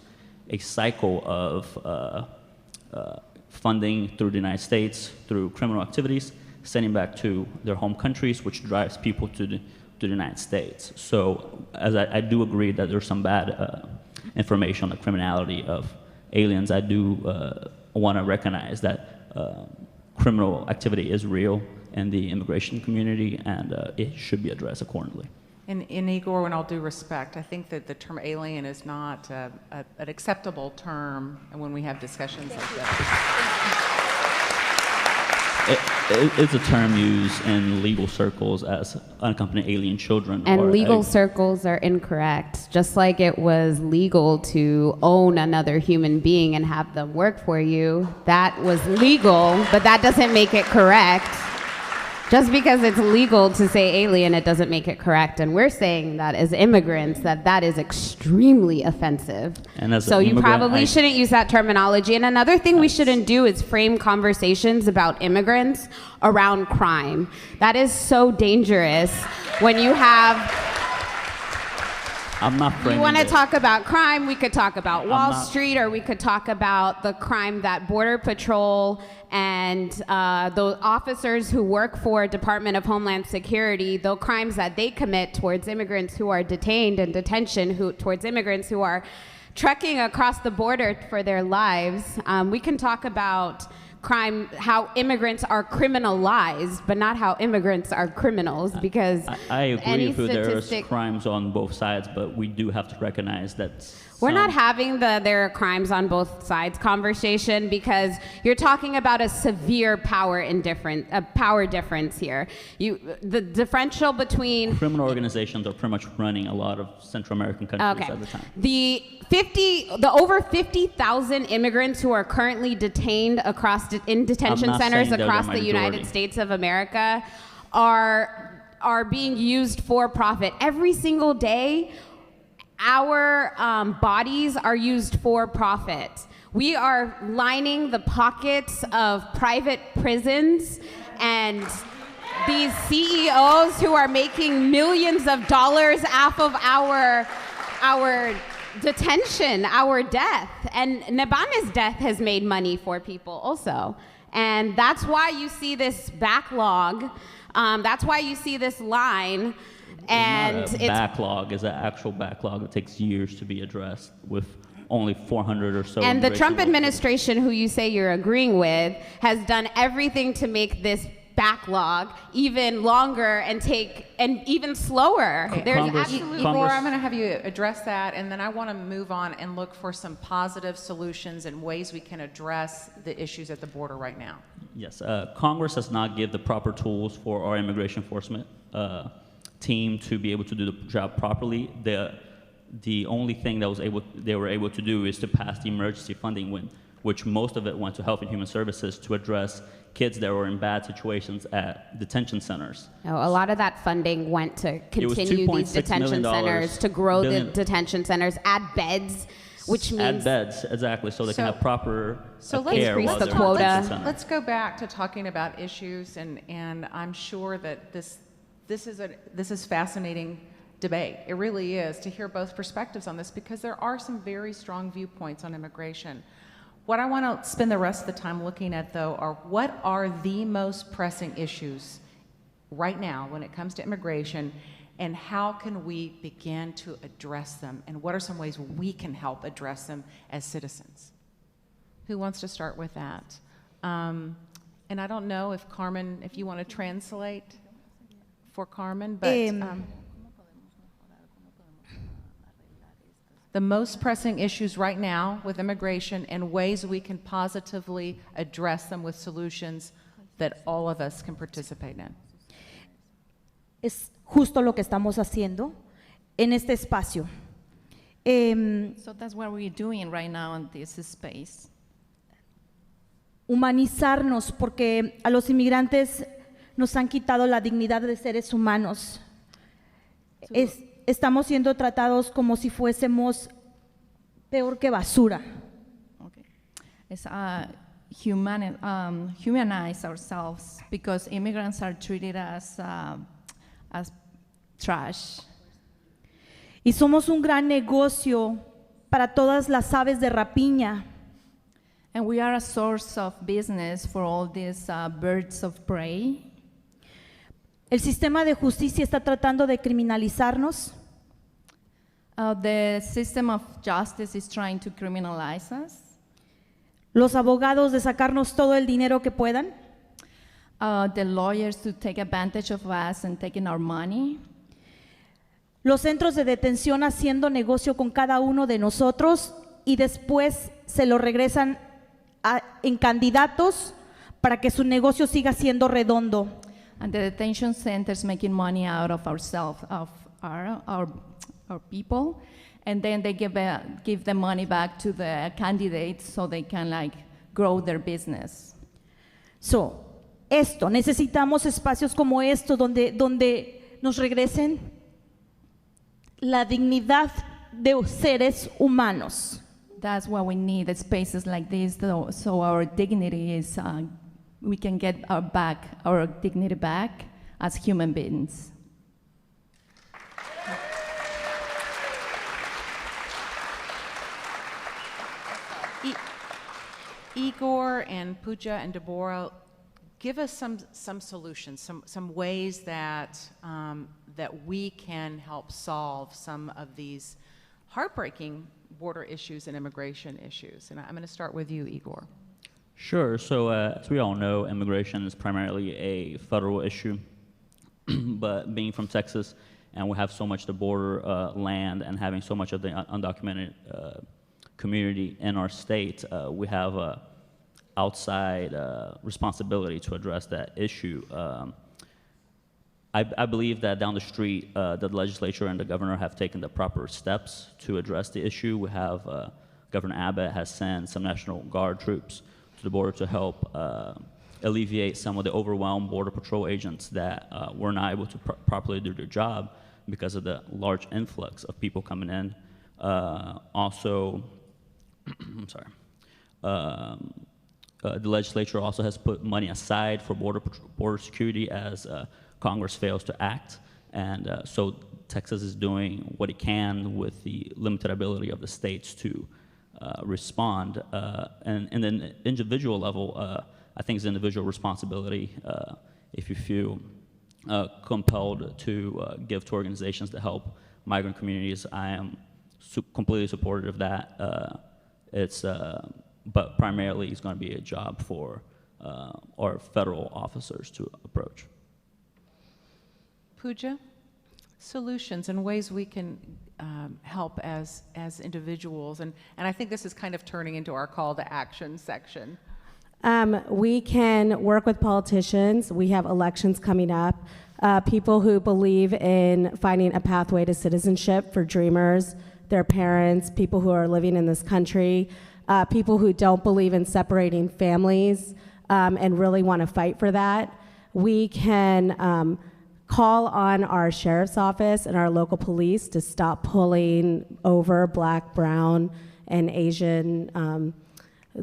Speaker 9: a cycle of funding through the United States, through criminal activities, sending back to their home countries, which drives people to the United States. So as I do agree that there's some bad information on the criminality of aliens, I do want to recognize that criminal activity is real in the immigration community, and it should be addressed accordingly.
Speaker 1: In Igor, in all due respect, I think that the term alien is not an acceptable term when we have discussions like this.
Speaker 9: It's a term used in legal circles as unaccompanied alien children.
Speaker 5: And legal circles are incorrect. Just like it was legal to own another human being and have them work for you, that was legal, but that doesn't make it correct. Just because it's legal to say alien, it doesn't make it correct. And we're saying that as immigrants, that is extremely offensive.
Speaker 9: And as
Speaker 5: so you probably shouldn't use that terminology. And another thing we shouldn't do is frame conversations about immigrants around crime. That is so dangerous when you have...
Speaker 9: I'm not framing
Speaker 5: You want to
Speaker 9: it.
Speaker 5: talk about crime, we could talk about Wall Street, or we could talk about the crime that Border Patrol and those officers who work for Department of Homeland Security, the crimes that they commit towards immigrants who are detained in detention, towards immigrants who are trekking across the border for their lives. We can talk about crime, how immigrants are criminalized, but not how immigrants are criminals, because
Speaker 9: I agree with you, there's crimes on both sides, but we do have to recognize that
Speaker 5: we're not having there are crimes on both sides conversation, because you're talking about a severe power difference here. The differential between
Speaker 9: criminal organizations are pretty much running a lot of Central American countries at the time.
Speaker 5: The over 50,000 immigrants who are currently detained in detention centers across the United States of America are being used for profit. Every single day, our bodies are used for profit. We are lining the pockets of private prisons, and these CEOs who are making millions of dollars off of our detention, our death. And Nabana's death has made money for people also. And that's why you see this backlog. That's why you see this line. And
Speaker 9: it's not a backlog, it's an actual backlog that takes years to be addressed with only 400 or so.
Speaker 5: And the Trump administration, who you say you're agreeing with, has done everything to make this backlog even longer and even slower.
Speaker 1: There's absolutely, Igor, I'm going to have you address that, and then I want to move on and look for some positive solutions and ways we can address the issues at the border right now.
Speaker 9: Yes, Congress has not given the proper tools for our immigration enforcement team to be able to do the job properly. The only thing that they were able to do is to pass the emergency funding, which most of it went to Health and Human Services to address kids that were in bad situations at detention centers.
Speaker 5: A lot of that funding went to continue these detention centers, to grow the detention centers, add beds, which means...
Speaker 9: Add beds, exactly, so they can have proper care.
Speaker 5: Increase the quota.
Speaker 1: Let's go back to talking about issues, and I'm sure that this is fascinating debate. It really is, to hear both perspectives on this, because there are some very strong viewpoints on immigration. What I want to spend the rest of the time looking at, though, are what are the most pressing issues right now when it comes to immigration, and how can we begin to address them, and what are some ways we can help address them as citizens? Who wants to start with that? And I don't know if Carmen, if you want to translate for Carmen, but the most pressing issues right now with immigration and ways we can positively address them with solutions that all of us can participate in.
Speaker 7: Es justo lo que estamos haciendo en este espacio.
Speaker 8: So that's what we're doing right now in this space.
Speaker 7: Humanizarnos, porque a los inmigrantes nos han quitado la dignidad de seres humanos. Estamos siendo tratados como si fuésemos peor que basura.
Speaker 8: Okay. It's humanize ourselves, because immigrants are treated as trash.
Speaker 7: Y somos un gran negocio para todas las aves de rapiña.
Speaker 8: And we are a source of business for all these birds of prey.
Speaker 7: El sistema de justicia está tratando de criminalizarnos.
Speaker 8: The system of justice is trying to criminalize us.
Speaker 7: Los abogados de sacarnos todo el dinero que puedan.
Speaker 8: The lawyers to take advantage of us and taking our money.
Speaker 7: Los centros de detención haciendo negocio con cada uno de nosotros y después se lo regresan en candidatos para que su negocio siga siendo redondo.
Speaker 8: And the detention centers making money out of ourselves, of our people, and then they give the money back to the candidates so they can like grow their business.
Speaker 7: So, necesitamos espacios como esto donde nos regresen la dignidad de seres humanos.
Speaker 8: That's what we need, spaces like this, so our dignity is, we can get our dignity back as human beings.
Speaker 1: Igor and Pooja and Deborah, give us some solutions, some ways that we can help solve some of these heartbreaking border issues and immigration issues. And I'm going to start with you, Igor.
Speaker 9: Sure. So as we all know, immigration is primarily a federal issue. But being from Texas, and we have so much the border land, and having so much of the undocumented community in our state, we have a outside responsibility to address that issue. I believe that down the street, the legislature and the governor have taken the proper steps to address the issue. We have Governor Abbott has sent some National Guard troops to the border to help alleviate some of the overwhelmed Border Patrol agents that were not able to properly do their job because of the large influx of people coming in. Also, I'm sorry. The legislature also has put money aside for border security as Congress fails to act, and so Texas is doing what it can with the limited ability of the states to respond. And in the individual level, I think it's individual responsibility if you feel compelled to give to organizations to help migrant communities. I am completely supportive of that. But primarily it's going to be a job for our federal officers to approach.
Speaker 1: Pooja, solutions and ways we can help as individuals, and I think this is kind of turning into our call to action section.
Speaker 6: We can work with politicians. We have elections coming up. People who believe in finding a pathway to citizenship for dreamers, their parents, people who are living in this country, people who don't believe in separating families and really want to fight for that. We can call on our sheriff's office and our local police to stop pulling over Black, brown, and Asian,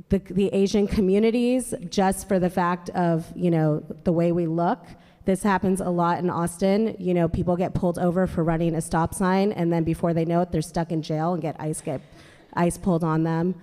Speaker 6: the Asian communities just for the fact of, the way we look. This happens a lot in Austin. You know, people get pulled over for running a stop sign, and then before they know it, they're stuck in jail and get ice pulled on them.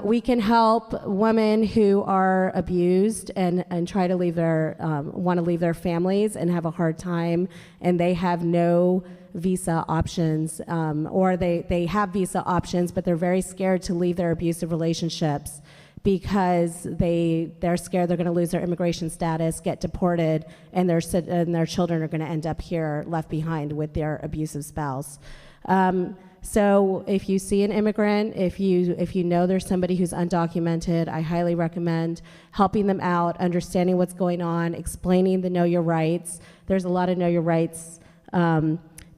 Speaker 6: We can help women who are abused and try to leave want to leave their families and have a hard time, and they have no visa options, or they have visa options, but they're very scared to leave their abusive relationships because they're scared they're going to lose their immigration status, get deported, and their children are going to end up here left behind with their abusive spouse. So if you see an immigrant, if you know there's somebody who's undocumented, I highly recommend helping them out, understanding what's going on, explaining the Know Your Rights. There's a lot of Know Your Rights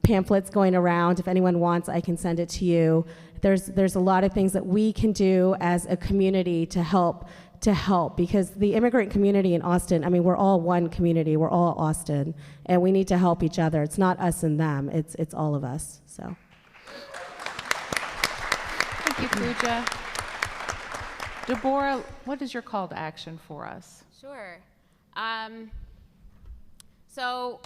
Speaker 6: pamphlets going around. If anyone wants, I can send it to you. There's a lot of things that we can do as a community to help, because the immigrant community in Austin, I mean, we're all one community, we're all Austin, and we need to help each other. It's not us and them, it's all of us, so.
Speaker 1: Thank you, Pooja. Deborah, what is your call to action for us?
Speaker 5: Sure. So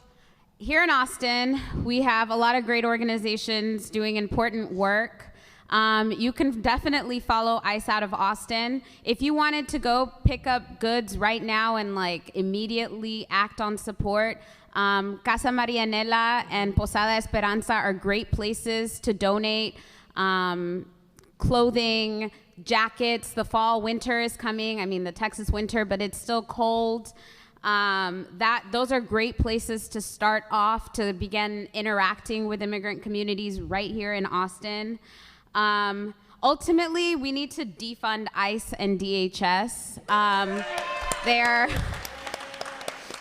Speaker 5: here in Austin, we have a lot of great organizations doing important work. You can definitely follow ICE out of Austin. If you wanted to go pick up goods right now and like immediately act on support, Casa Marianela and Posada Esperanza are great places to donate clothing, jackets. The fall, winter is coming. I mean, the Texas winter, but it's still cold. Those are great places to start off to begin interacting with immigrant communities right here in Austin. Ultimately, we need to defund ICE and DHS.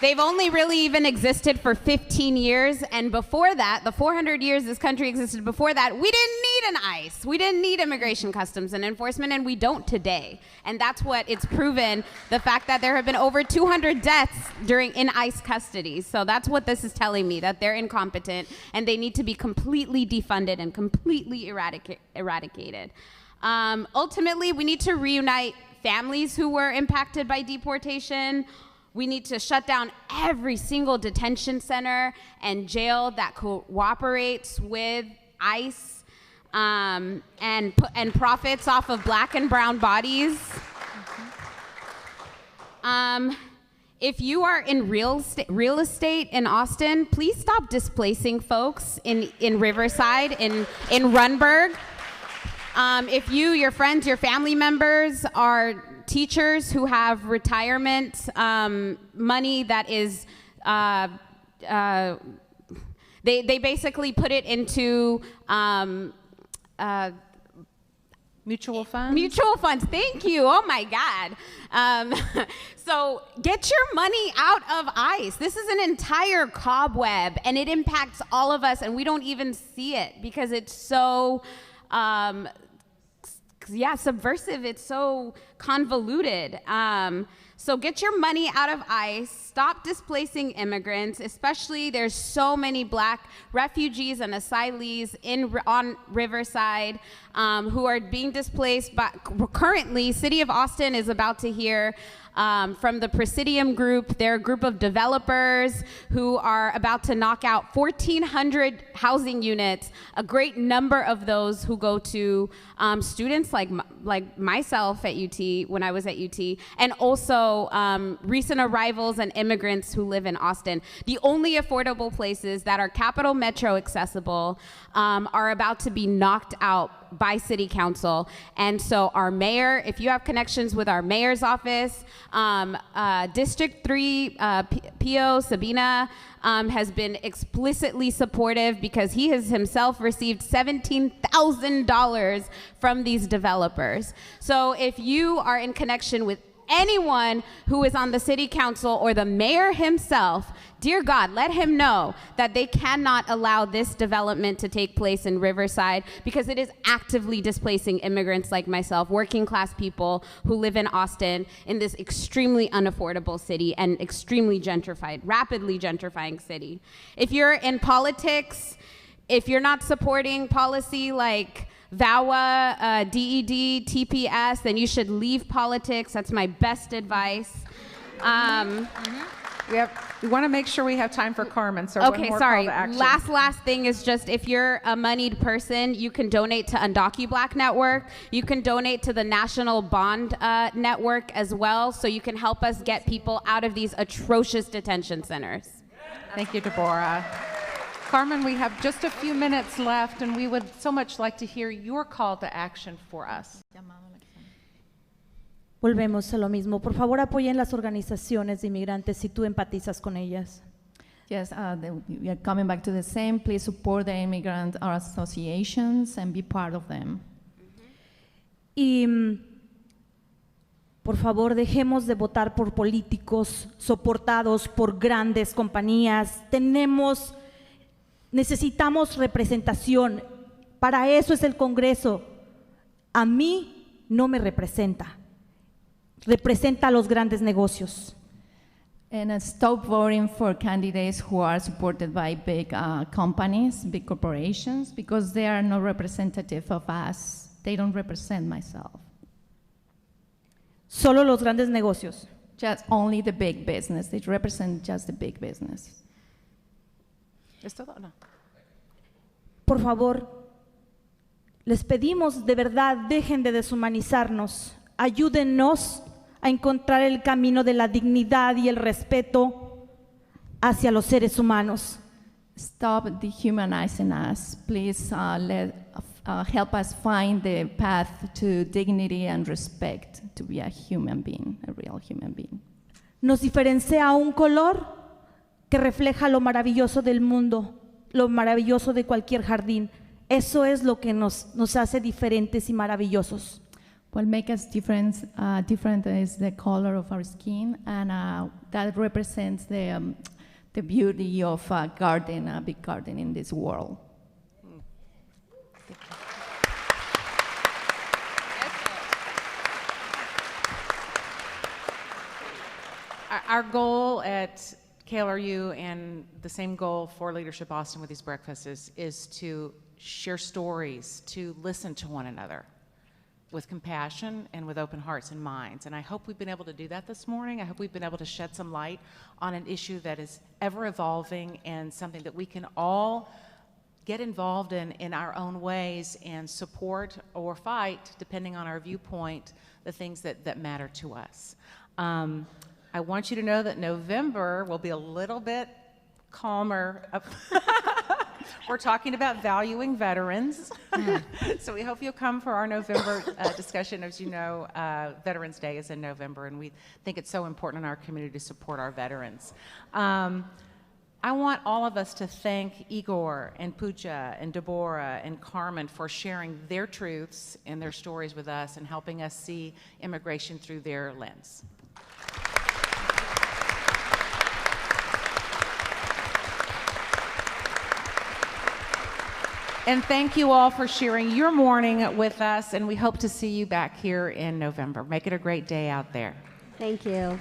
Speaker 5: They've only really even existed for 15 years, and before that, the 400 years this country existed before that, we didn't need an ICE. We didn't need Immigration, Customs, and Enforcement, and we don't today. And that's what it's proven, the fact that there have been over 200 deaths in ICE custody. So that's what this is telling me, that they're incompetent, and they need to be completely defunded and completely eradicated. Ultimately, we need to reunite families who were impacted by deportation. We need to shut down every single detention center and jail that cooperates with ICE and profits off of black and brown bodies. If you are in real estate in Austin, please stop displacing folks in Riverside, in Runberg. If you, your friends, your family members are teachers who have retirement money that is, they basically put it into
Speaker 1: mutual funds?
Speaker 5: Mutual funds, thank you, oh my God. So get your money out of ICE. This is an entire cobweb and it impacts all of us and we don't even see it because it's so, subversive, it's so convoluted. So get your money out of ICE, stop displacing immigrants, especially there's so many black refugees and asylees on Riverside who are being displaced. But currently, City of Austin is about to hear from the Presidium Group. They're a group of developers who are about to knock out 1,400 housing units, a great number of those who go to students like myself at UT, when I was at UT, and also recent arrivals and immigrants who live in Austin. The only affordable places that are Capital Metro accessible are about to be knocked out by City Council. And so our mayor, if you have connections with our mayor's office, District 3 PO Sabina has been explicitly supportive because he has himself received $17,000 from these developers. So if you are in connection with anyone who is on the City Council or the mayor himself, dear God, let him know that they cannot allow this development to take place in Riverside because it is actively displacing immigrants like myself, working class people who live in Austin in this extremely unaffordable city and extremely gentrified, rapidly gentrifying city. If you're in politics, if you're not supporting policy like VAWA, DED, TPS, then you should leave politics. That's my best advice.
Speaker 1: We want to make sure we have time for Carmen. So one
Speaker 5: Okay,
Speaker 1: more
Speaker 5: sorry.
Speaker 1: Call to action.
Speaker 5: Last thing is just if you're a moneyed person, you can donate to UndocuBlack Network. You can donate to the National Bond Network as well, so you can help us get people out of these atrocious detention centers.
Speaker 1: Thank you, Deborah. Carmen, we have just a few minutes left, and we would so much like to hear your call to action for us.
Speaker 7: Volvemos a lo mismo. Por favor, apoyen las organizaciones de inmigrantes si tú empatizas con ellas.
Speaker 8: Yes, we are coming back to the same. Please support the immigrant associations and be part of them.
Speaker 7: Y por favor, dejemos de votar por políticos soportados por grandes compañías. Necesitamos representación. Para eso es el Congreso. A mí no me representa. Representa a los grandes negocios.
Speaker 8: And stop voting for candidates who are supported by big companies, big corporations, because they are not representative of us. They don't represent myself.
Speaker 7: Solo los grandes negocios.
Speaker 8: Just only the big business. They represent just the big business.
Speaker 1: ¿Es todo o no?
Speaker 7: Por favor, les pedimos de verdad, dejen de deshumanizarnos. Ayúdennos a encontrar el camino de la dignidad y el respeto hacia los seres humanos.
Speaker 8: Stop dehumanizing us. Please help us find the path to dignity and respect, to be a human being, a real human being.
Speaker 7: Nos diferencia un color que refleja lo maravilloso del mundo, lo maravilloso de cualquier jardín. Eso es lo que nos hace diferentes y maravillosos.
Speaker 8: What makes us different is the color of our skin, and that represents the beauty of a garden, a big garden in this world.
Speaker 1: Our goal at KLRU, and the same goal for Leadership Austin with these breakfasts, is to share stories, to listen to one another with compassion and with open hearts and minds. And I hope we've been able to do that this morning. I hope we've been able to shed some light on an issue that is ever evolving and something that we can all get involved in our own ways and support or fight, depending on our viewpoint, the things that matter to us. I want you to know that November will be a little bit calmer. We're talking about valuing veterans. So we hope you'll come for our November discussion. As you know, Veterans Day is in November, and we think it's so important in our community to support our veterans. I want all of us to thank Igor and Pooja and Deborah and Carmen for sharing their truths and their stories with us and helping us see immigration through their lens. And thank you all for sharing your morning with us, and we hope to see you back here in November. Make it a great day out there.
Speaker 11: Thank you.